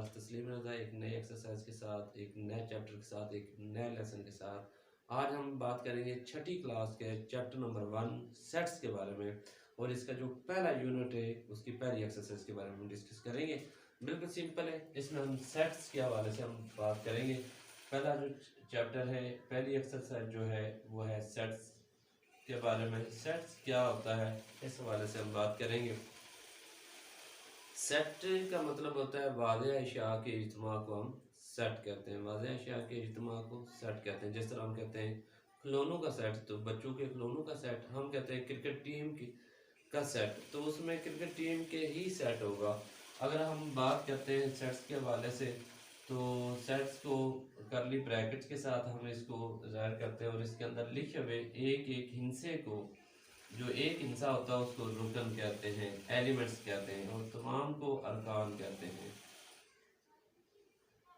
अर्ज तस्लीम रज़ा एक नई एक्सरसाइज के साथ, एक नए चैप्टर के साथ, एक नए लेसन के साथ। आज हम बात करेंगे छठी क्लास के चैप्टर नंबर 1 सेट्स के बारे में, और इसका जो पहला यूनिट है उसकी पहली एक्सरसाइज के बारे में हम डिस्कस करेंगे। बिल्कुल सिंपल है, इसमें हम सेट्स के हवाले से हम बात करेंगे। पहला जो चैप्टर है, पहली एक्सरसाइज जो है वो है सेट्स के बारे में। सेट्स क्या होता है इस हवाले से हम बात करेंगे। सेट का मतलब होता है वाज़ेह अशिया के इज्तिमा को हम सेट कहते हैं। वाज़ेह अशिया के इज्तिमा को सेट कहते हैं। जिस तरह हम कहते हैं खिलौनों का सेट, तो बच्चों के खिलौनों का सेट। हम कहते हैं क्रिकेट टीम की का सेट, तो उसमें क्रिकेट टीम के ही सेट होगा। अगर हम बात करते हैं सेट्स के हवाले से, तो सेट्स को करली ब्रैकेट्स के साथ हम इसको ज़ाहिर करते हैं, और इसके अंदर लिखे हुए एक एक हिस्से को, जो एक हिस्सा होता है उसको रुकन कहते हैं, एलिमेंट्स कहते हैं, और तमाम को अरकान कहते हैं।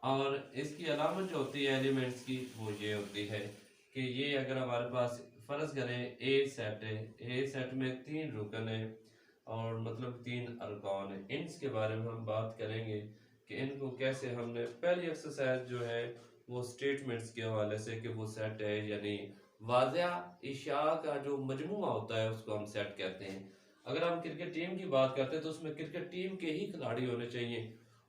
और इसकी अलामत जो होती है एलिमेंट्स की, वो ये होती है कि ये अगर हमारे पास फ़र्ज करें ए सेट है, ए सेट में 3 रुकन है और मतलब 3 अरकान है। इनके बारे में हम बात करेंगे कि इनको कैसे हमने, पहली एक्सरसाइज जो है वो स्टेटमेंट्स के हवाले से कि वो सेट है या नहीं। वाज़ेह इशा का जो मजमूआ होता है उसको हम सेट कहते हैं। अगर हम क्रिकेट टीम की बात करते हैं तो उसमें क्रिकेट टीम के ही खिलाड़ी होने चाहिए,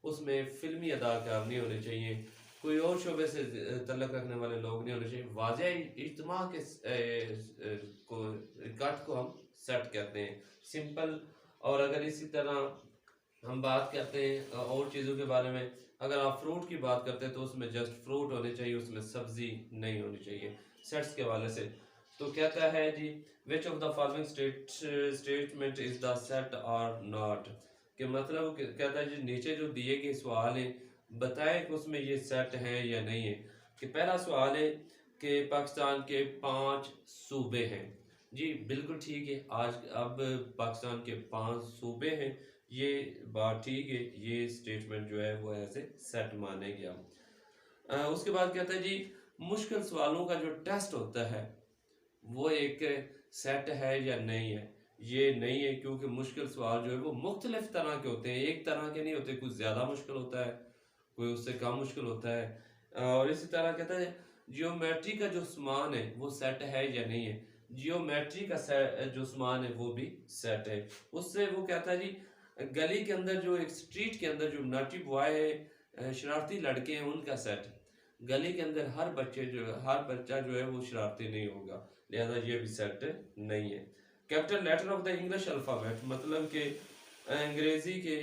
उसमें फिल्मी अदाकार नहीं होने चाहिए, कोई और शोबे से तल्लक रखने वाले लोग नहीं होने चाहिए। वाज़ेह इज्तिमा के को इकट्ठ को हम सेट कहते हैं, सिंपल। और अगर इसी तरह हम बात करते हैं और चीज़ों के बारे में, अगर आप फ्रूट की बात करते हैं तो उसमें जस्ट फ्रूट होने चाहिए, उसमें सब्जी नहीं होनी चाहिए। सेट्स के हवाले से तो कहता है जी, which of the following statement is the set or not, कि मतलब कहता है जी नीचे जो दिए गए सवाल हैं बताएं कि उसमें ये सेट है या नहीं है। कि पहला सवाल है कि पाकिस्तान के 5 सूबे हैं। जी बिल्कुल ठीक है, आज अब पाकिस्तान के 5 सूबे हैं, ये बात ठीक है, ये स्टेटमेंट जो है वो ऐसे सेट माने गया। उसके बाद कहता है जी, मुश्किल सवालों का जो टेस्ट होता है वो एक सेट है या नहीं है। ये नहीं है, क्योंकि मुश्किल सवाल जो है वो मुख्तलिफ तरह के होते हैं, एक तरह के नहीं होते। कुछ ज़्यादा मुश्किल होता है, कोई उससे कम मुश्किल होता है। और इसी तरह कहता है जियोमेट्री का जो सामान है वो सेट है या नहीं है। जियोमेट्री का जो सामान है वो भी सेट है। उससे वो कहता है जी, गली के अंदर जो एक स्ट्रीट के अंदर जो नॉटी बॉय है, शरारती लड़के हैं, उनका सेट। गली के अंदर हर बच्चा जो है वो शरारती नहीं होगा, लिहाजा ये भी सेट नहीं है। Capital letter of the English alphabet, मतलब कि अंग्रेजी के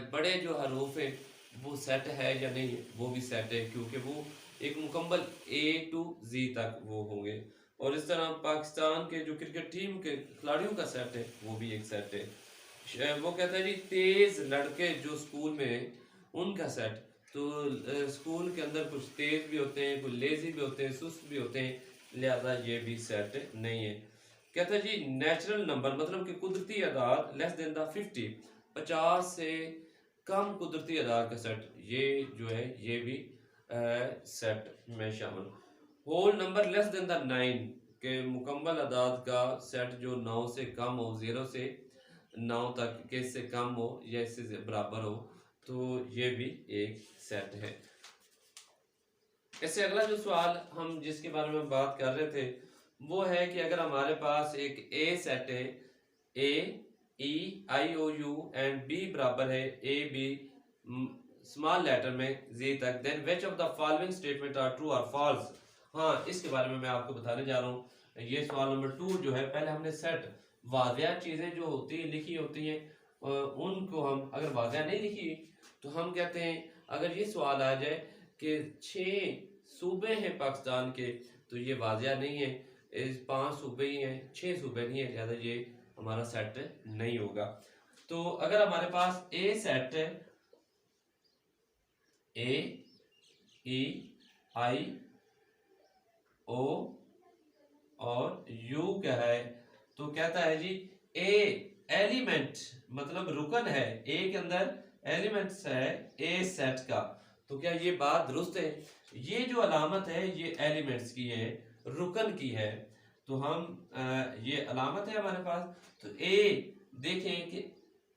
बड़े जो हरूफ हैं वो सेट है या नहीं है, वो भी सेट है, क्योंकि वो एक मुकम्मल A to Z तक वो होंगे। और इस तरह पाकिस्तान के जो क्रिकेट टीम के खिलाड़ियों का सेट है वो भी एक सेट है। वो कहता है जी, तेज लड़के जो स्कूल में हैं उनका सेट। तो स्कूल के अंदर कुछ तेज भी होते हैं, कुछ लेजी भी होते हैं, सुस्त भी होते हैं, लिहाजा ये भी सेट नहीं है। कहता है जी, नेचुरल नंबर मतलब कि कुदरती अदाद लेस देन द 50 से कम कुदरती अदाद का सेट, ये जो है ये भी सेट में शामिल। Whole number less than the 9 के मुकम्मल अदाद का सेट जो 9 से कम हो, 0 से 9 तक के इससे कम हो या इससे बराबर हो, तो ये भी एक सेट है। इससे अगला जो सवाल हम जिसके बारे में बात कर रहे थे वो है कि अगर हमारे पास एक ए सेट है, a e i o u and b बराबर है ए बी स्मॉल लेटर में जी तक, then which of the following statement are true और फॉल्स। हाँ, इसके बारे में मैं आपको बताने जा रहा हूँ। ये सवाल नंबर 2 जो है, पहले हमने सेट वाज़ेह चीज़ें जो होती हैं लिखी होती हैं, उनको हम अगर वाज़ेह नहीं लिखी तो हम कहते हैं, अगर ये सवाल आ जाए कि 6 सूबे हैं पाकिस्तान के, तो ये वाज़ेह नहीं है, इस 5 सूबे ही हैं, 6 सूबे नहीं है, ज़्यादा ये हमारा सेट नहीं होगा। तो अगर हमारे पास ए सेट है, ए ई आई ओ और यू क्या है, तो कहता है जी ए एलिमेंट मतलब रुकन है, ए के अंदर एलिमेंट्स है ए सेट का। तो क्या ये बात दुरुस्त है? ये जो अलामत है ये एलिमेंट्स की है, रुकन की है, तो हम ये अलामत है हमारे पास। तो ए देखें कि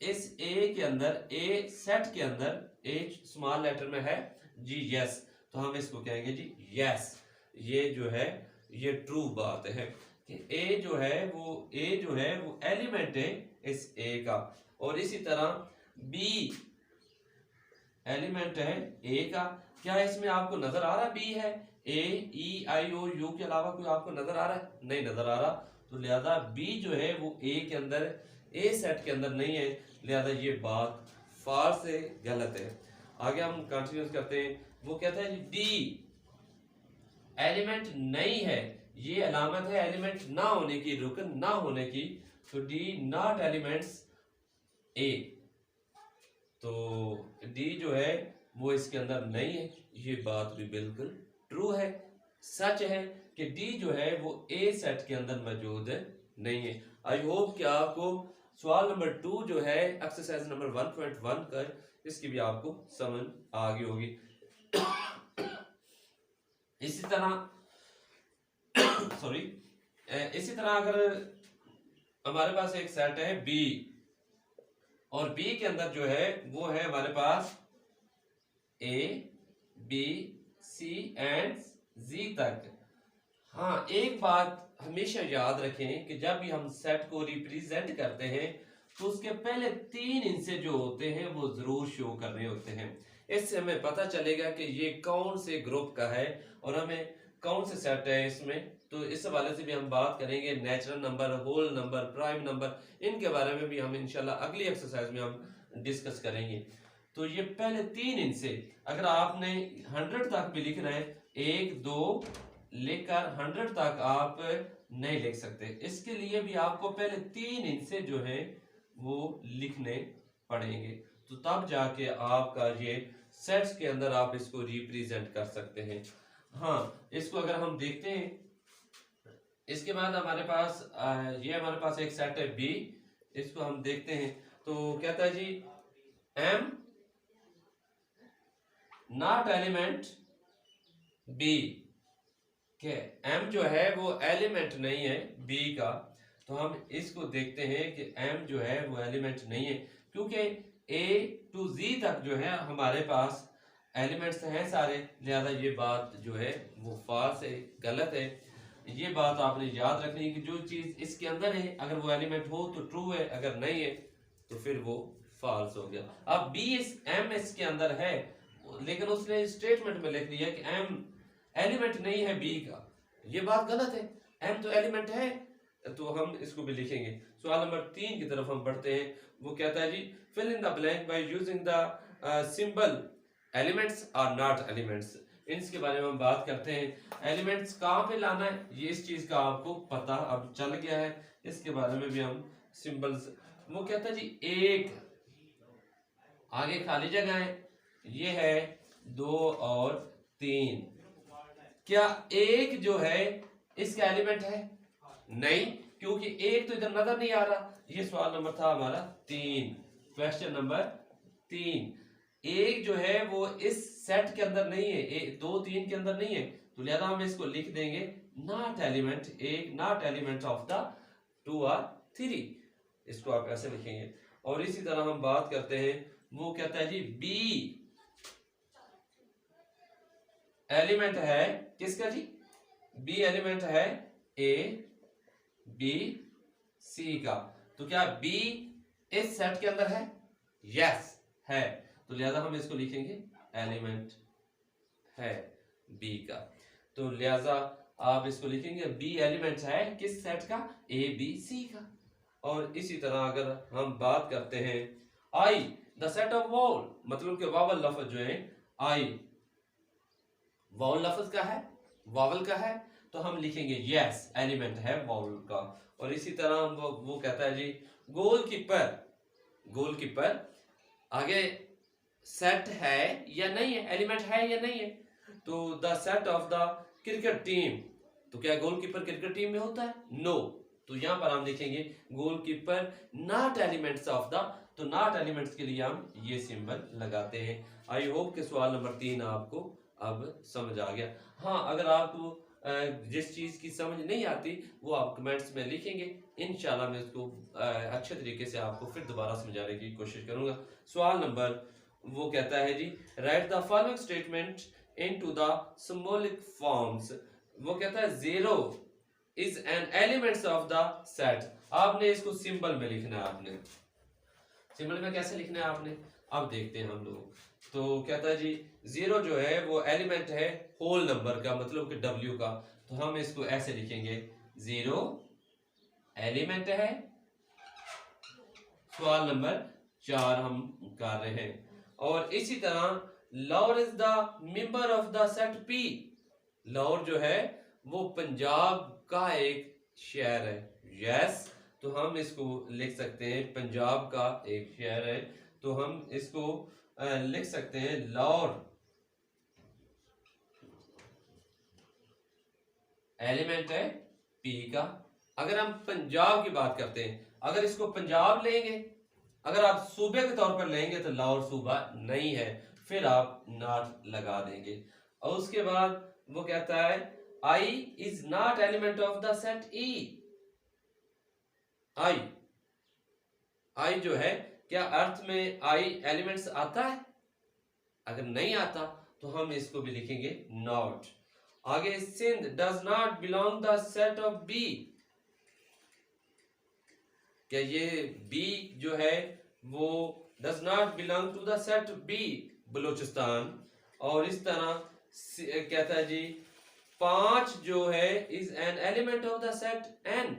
इस ए के अंदर, ए सेट के अंदर ए स्मॉल लेटर में है जी यस, तो हम इसको कहेंगे जी यस। ये जो है ये ट्रू बात है कि ए जो है वो एलिमेंट है इस ए का। और इसी तरह बी एलिमेंट है ए का। क्या इसमें आपको नजर आ रहा बी है? A e i o you के अलावा कोई आपको नजर आ रहा है? नहीं नजर आ रहा, तो लिहाजा बी जो है वो ए के अंदर, ए सेट के अंदर नहीं है, लिहाजा ये बात फाल्स है, गलत है। आगे हम कंटिन्यूस करते हैं। वो कहता है डी एलिमेंट नहीं है, ये अलामत है एलिमेंट ना होने की, रुकन ना होने की। तो डी नॉट एलिमेंट्स ए, तो डी जो है वो इसके अंदर नहीं है। ये बात भी बिल्कुल ट्रू है, सच है कि डी जो है वो ए सेट के अंदर मौजूद नहीं है। आई होप कि आपको सवाल नंबर 2 जो है एक्सरसाइज नंबर 1.1 का, इसकी भी आपको समझ आ गई होगी। इसी तरह अगर हमारे पास एक सेट है बी, और बी के अंदर जो है वो है हमारे पास ए बी सी एंड जी तक। हाँ, एक बात हमेशा याद रखें कि जब भी हम सेट को रिप्रेजेंट करते हैं तो उसके पहले 3 हिस्से जो होते हैं वो जरूर शो करने होते हैं। इससे हमें पता चलेगा कि ये कौन से ग्रुप का है और हमें कौन से सेट है इसमें। तो इस हवाले से भी हम बात करेंगे। Natural number, whole number, prime number, इनके बारे में भी हम इंशाल्लाह अगली एक्सरसाइज में हम डिस्कस करेंगे। तो ये पहले 3 हिस्से, अगर आपने 100 तक भी लिखना है, 1 2 लेकर 100 तक आप नहीं लिख सकते। इसके लिए भी आपको पहले 3 हिस्से जो है वो लिखने पड़ेंगे, तो तब जाके आपका ये सेट्स के अंदर आप इसको रिप्रेजेंट कर सकते हैं। हाँ, इसको अगर हम देखते हैं, इसके बाद हमारे पास ये हमारे पास एक सेट है बी, इसको हम देखते हैं। तो कहता है g m not element b, के एम जो है वो एलिमेंट नहीं है बी का। तो हम इसको देखते हैं कि एम जो है वो एलिमेंट नहीं है, क्योंकि ए टू जी तक जो है हमारे पास एलिमेंट्स हैं सारे, लिहाजा ये बात जो है वो फाल्स है, गलत है। ये बात आपने याद रखनी है कि जो चीज इसके अंदर है अगर वो एलिमेंट हो तो ट्रू है, अगर नहीं है तो फिर वो फाल्स हो गया। अब बी एम इसके अंदर है, लेकिन उसने स्टेटमेंट में लिख दिया कि एम एलिमेंट नहीं है बी का। ये बात गलत है, एम तो एलिमेंट है। तो हम इसको भी लिखेंगे। सवाल नंबर 3 की तरफ हम बढ़ते हैं। वो कहता है जी fill in the blank by using the symbol elements are not elements. इनके बारे में हम बात करते हैं। एलिमेंट्स कहाँ पे लाना है, ये इस चीज का आपको पता अब चल गया है, इसके बारे में भी हम सिंबल्स। वो कहता है जी एक, आगे खाली जगह है, ये है 2 और 3। क्या एक जो है इसका एलिमेंट है? नहीं, क्योंकि एक तो इधर नजर नहीं आ रहा। ये सवाल नंबर था हमारा 3, क्वेश्चन नंबर 3। एक जो है वो इस सेट के अंदर नहीं है, 2 3 के अंदर नहीं है, तो लिहाजा हम इसको लिख देंगे नॉट एलिमेंट, एक नॉट एलिमेंट ऑफ द 2 और 3। इसको आप ऐसे लिखेंगे। और इसी तरह हम बात करते हैं। वो कहता है जी बी एलिमेंट है किसका जी? बी एलिमेंट है ए बी सी का। तो क्या बी इस सेट के अंदर है? यस है, तो लिहाजा हम इसको लिखेंगे एलिमेंट है बी का। तो लिहाजा आप इसको लिखेंगे बी एलिमेंट है किस सेट का? ए बी सी का। और इसी तरह अगर हम बात करते हैं I the set of vowel, मतलब कि वावल लफ्ज जो है, आई वावल लफ्ज का है, वावल का है, तो हम लिखेंगे यस एलिमेंट है वावल का। और इसी तरह वो कहता है जी गोलकीपर, गोलकीपर आगे सेट है या नहीं है, एलिमेंट है या नहीं है। तो the set of the cricket team, तो क्या गोलकीपर क्रिकेट टीम में होता है? नो। तो यहां पर हम लिखेंगे goalkeeper not elements of the, तो नॉट एलिमेंट्स के लिए हम ये सिंबल लगाते हैं। आई होप कि सवाल नंबर 3 आपको अब समझ आ गया। हाँ, अगर आपको जिस चीज़ की समझ नहीं आती वो आप कमेंट्स में लिखेंगे, इंशाल्लाह मैं उसको अच्छे तरीके से आपको फिर दोबारा समझाने की कोशिश करूँगा। सवाल नंबर वो कहता है जी, write the following statement into the symbolic forms. वो कहता है zero is an elements of the set. आपने इसको सिंबल में लिखना है। आपने सिंबल में कैसे लिखना है आपने, अब देखते हैं हम लोग। तो कहता है जी जीरो जो है वो एलिमेंट है होल नंबर का, मतलब कि डब्ल्यू का। तो हम इसको ऐसे लिखेंगे, जीरो एलिमेंट है। सवाल नंबर 4 हम कर रहे हैं। और इसी तरह Lahore is the member of the set P. Lahore जो है वो पंजाब का एक शहर है। यस, तो हम इसको लिख सकते हैं पंजाब का एक शहर है। तो हम इसको लिख सकते हैं लाहौर एलिमेंट है पी का। अगर हम पंजाब की बात करते हैं, अगर इसको पंजाब लेंगे, अगर आप सूबे के तौर पर लेंगे तो लाहौर सूबा नहीं है, फिर आप नॉट लगा देंगे। और उसके बाद वो कहता है I is not element of the set E. I I जो है, क्या अर्थ में आई एलिमेंट्स आता है? अगर नहीं आता तो हम इसको भी लिखेंगे नॉट। आगे Sindh does not belong the set of b. क्या ये बी जो है वो does not belong to the set b Balochistan. और इस तरह कहता है जी 5 जो है is an element of the set n.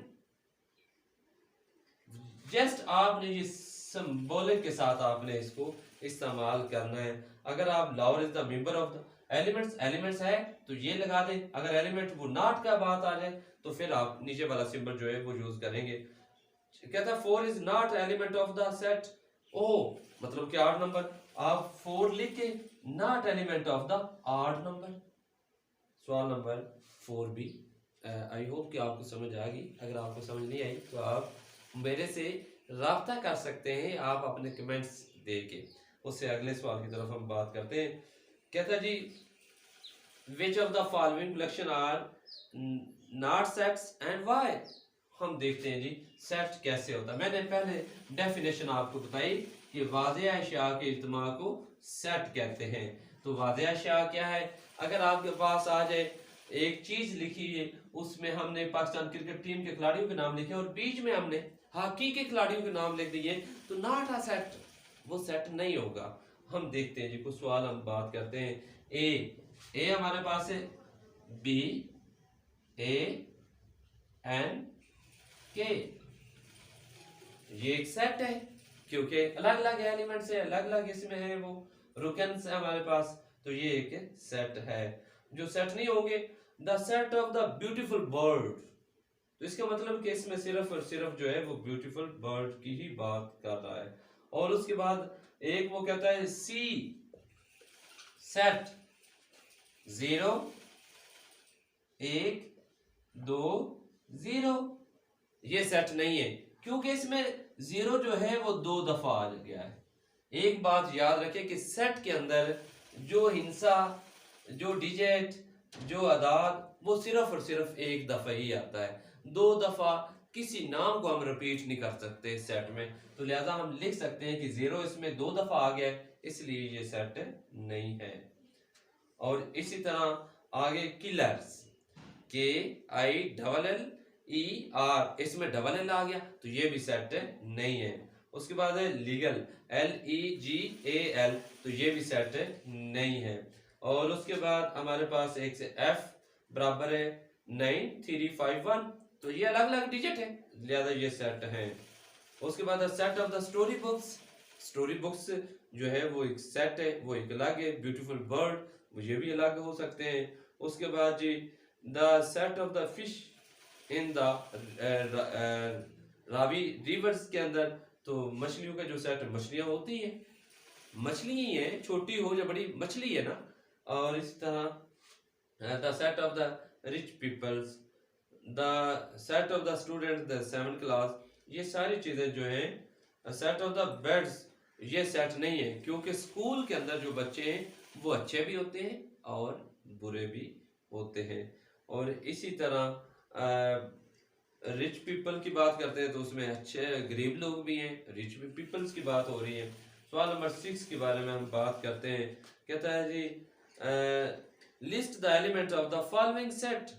Just आपने ये सिंबॉलिक के साथ आपने इसको इस्तेमाल करना है। अगर आप Lahore is the member of the elements है तो ये लगा दें। अगर एलिमेंट वो नॉट का बात आ जाए तो फिर आप नीचे वाला सिंबल जो है वो यूज करेंगे। कहता है 4 is not element of the set O, मतलब कि 8 नंबर। आप 4 लिख के not element of the 8 number. सवाल नंबर 4 भी आई होप कि आपको समझ आ गई। अगर आपको समझ नहीं आई तो आप मेरे से राब्ता कर सकते हैं, आप अपने कमेंट्स दे के। उससे अगले सवाल की तरफ हम बात करते हैं। कहता जी which of the following collection are not sets and why. हम देखते हैं जी सेट कैसे होता है। मैंने पहले डेफिनेशन आपको बताई कि वाज़ेह अशिया के इज्तिमा को सेट कहते हैं। तो वाज़ेह अशिया क्या है? अगर आपके पास आ जाए एक चीज लिखी है, उसमें हमने पाकिस्तान क्रिकेट टीम के खिलाड़ियों के नाम लिखे और बीच में हमने हॉकी के खिलाड़ियों के नाम लिख दिए, तो नॉट अ सेट, वो सेट नहीं होगा। हम देखते हैं जी कुछ सवाल हम बात करते हैं। ए हमारे पास है बी ए एन के, ये एक सेट है क्योंकि अलग अलग एलिमेंट से अलग अलग इसमें है वो रुकन से हमारे पास, तो ये एक सेट है। जो सेट नहीं होंगे the set of the beautiful bird, तो इसका मतलब कि इसमें सिर्फ और सिर्फ जो है वो ब्यूटीफुल बर्ड की ही बात कर रहा है। और उसके बाद एक वो कहता है सी सेट 0 1 2 0, ये सेट नहीं है क्योंकि इसमें 0 जो है वो 2 दफा आ गया है। एक बात याद रखें कि सेट के अंदर जो हिंसा, जो डिजिट, जो अदाद, वो सिर्फ और सिर्फ एक दफा ही आता है। 2 दफा किसी नाम को हम रिपीट नहीं कर सकते सेट में, तो लिहाजा हम लिख सकते हैं कि 0 इसमें 2 दफा आ गया, इसलिए ये सेट नहीं है। और इसी तरह आगे किलर्स KILLER, इसमें डबल एल आ गया, तो ये भी सेट नहीं है। उसके बाद है लीगल LEGAL, तो ये भी सेट नहीं है। और उसके बाद हमारे पास एक से F बराबर है 9351, तो ये अलग अलग डिजिट है, लिहाजा ये सेट है। उसके बाद set of the story books, story books जो है वो एक सेट है, वो एक अलग है। ब्यूटीफुल बर्ड, ये भी अलग हो सकते हैं। उसके बाद जी the set of the fish in the Ravi rivers के अंदर, तो मछलियों का जो सेट, मछलियां होती है, मछली ही है, छोटी हो या बड़ी मछली है ना। और इस तरह the set of the rich peoples, the set of the student the 7th class, ये सारी चीजें जो हैं। सेट ऑफ द बेड्स, ये सेट नहीं है क्योंकि स्कूल के अंदर जो बच्चे हैं वो अच्छे भी होते हैं और बुरे भी होते हैं। और इसी तरह रिच पीपल की बात करते हैं तो उसमें अच्छे गरीब लोग भी हैं, रिच पीपल्स की बात हो रही है। सवाल नंबर 6 के बारे में हम बात करते हैं। कहता है जी list the element of the following set.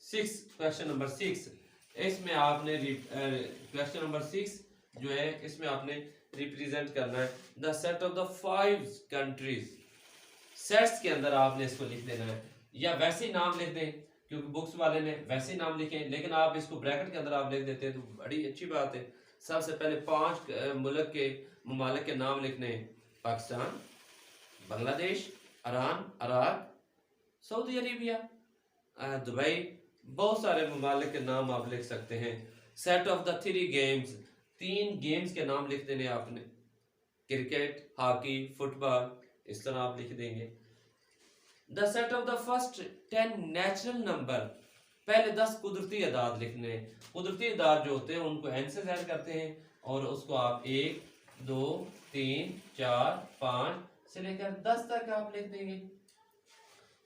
6, question number 6, इसमें आपने क्वेश्चन नंबर 6 जो है इसमें आपने रिप्रेजेंट करना है the set of the 5 countries. Sets के अंदर आपने इसको लिख देना है, या वैसे ही नाम लिख दें क्योंकि बुक्स वाले ने वैसे ही नाम लिखे, लेकिन आप इसको ब्रैकेट के अंदर आप लिख देते हैं तो बड़ी अच्छी बात है। सबसे पहले 5 मुल्क के ममालिक के नाम लिखने हैं। Pakistan, Bangladesh, Iran, Iraq, Saudi Arabia, Dubai, बहुत सारे ममालिक के नाम आप लिख सकते हैं। Set of the 3 games, 3 games के नाम लिख देने आपने, क्रिकेट, हॉकी, फुटबॉल, इस तरह आप लिख देंगे। The set of the first 10 natural number, पहले 10 कुदरती अदाद लिखने हैं। कुदरती अदाद जो होते हैं उनको n से ज़ाहिर करते हैं और उसको आप 1, 2, 3, 4, 5 से लेकर 10 तक आप लिख देंगे।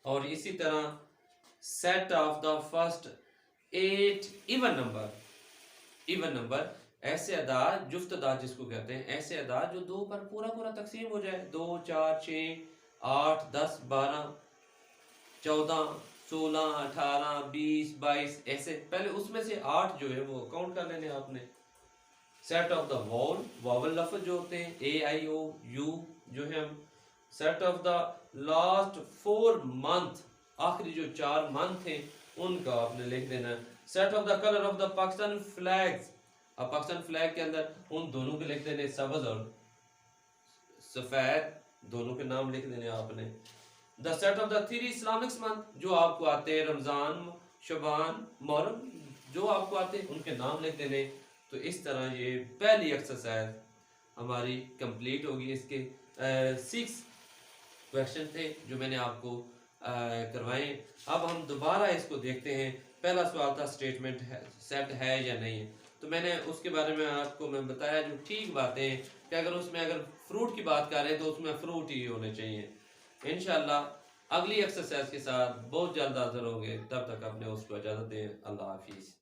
और इसी तरह set of the first 8 even number, ऐसे अदाद, जुफ्त अदाद जिसको कहते हैं, ऐसे अदाद जो 2 पर पूरा पूरा तकसीम हो जाए, 2, 4, 6, 8, 10, 12, 14, 16, 18, 20, 22, ऐसे पहले उसमें से 8 जो है वो काउंट कर लेने आपने। सेट ऑफ द वावल लफ्ज जो होते हैं, ए आई ओ यू जो है हम। Set of the last 4 month, आखिरी जो 4 मंथ हैं उनका आपने लिख देना। Set of the colour of the Pakistan flags, अब पाकिस्तान फ्लैग के अंदर उन दोनों के लिख देने, सब्ज और सफेद, दोनों के नाम लिख देने आपने। The set of the 3 Islamic month जो आपको आते हैं, रमजान, शबान, मुहर्रम, जो आपको आते हैं उनके नाम लिख देने। तो इस तरह ये पहली एक्सरसाइज हमारी कंप्लीट होगी। इसके 6 क्वेश्चन थे जो मैंने आपको करवाए। अब हम दोबारा इसको देखते हैं। पहला सवाल था स्टेटमेंट सेट है या नहीं है, तो मैंने उसके बारे में आपको मैं बताया जो ठीक बातें हैं कि अगर फ्रूट की बात कर रहे हैं तो उसमें फ्रूट ही होने चाहिए। इंशाल्लाह अगली एक्सरसाइज के साथ बहुत जल्द हाजिर होंगे, तब तक अपने उसको इजाज़त दें। अल्लाह हाफिज़।